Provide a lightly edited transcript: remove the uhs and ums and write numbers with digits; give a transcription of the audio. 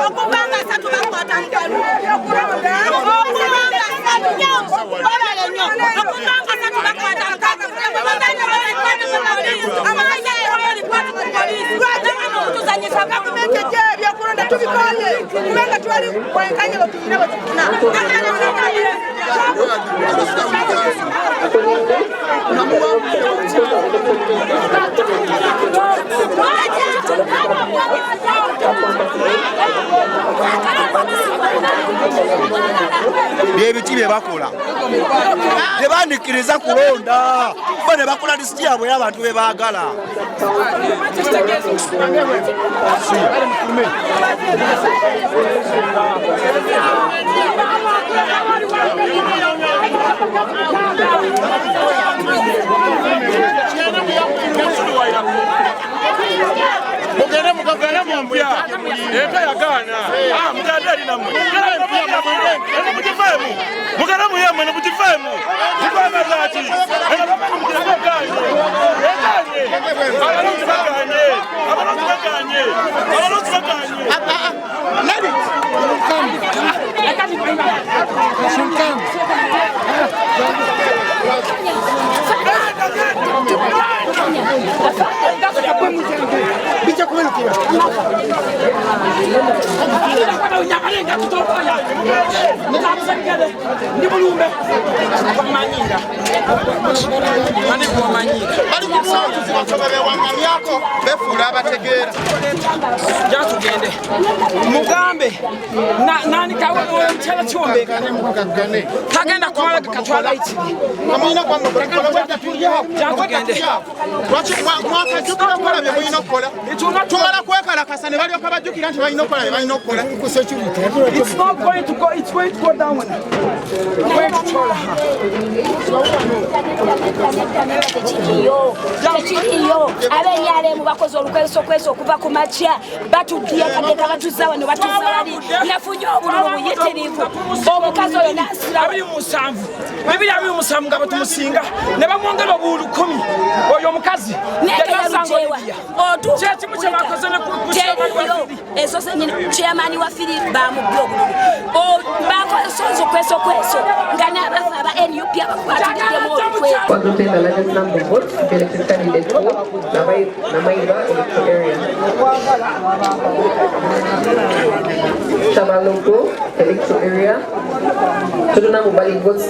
Okubanga satu bakwata Bebiki bebakola tebandikiriza kulonda bo ne bakola lisiti yabwe y'abantu be baagala. Mugambe nani kawe mchela chombe kagenda kwa katwala ichi amina kwa mkola tugende mwaka jukira kola bye bulina kola tumala kwekala kasane bali okabajukira nti balina kola balina kola it's not going to go, it's going to go down going to chola Techiyo abenyale mu bakozi olukweso okuva ku macha batugiya kadeka batuzawa no batuzawali nafunyo obululu buyitirivu omukazi oyo nasira abiri musanvu bibiri abiri musanvu ngabo tumusinga ne bamwongera obulu 10 oyo omukazi nekeyarujewa otu chechi muche bakoze ne kucheyo eso senyine chairman wa fili ba mu blogu o bako sonzo kweso ngana abafa aba NUP abakwatide mo kwe What do the largest number of votes to be elected candidate for Namaiba electoral area? Shabaloko electoral area. Tuduna mobile votes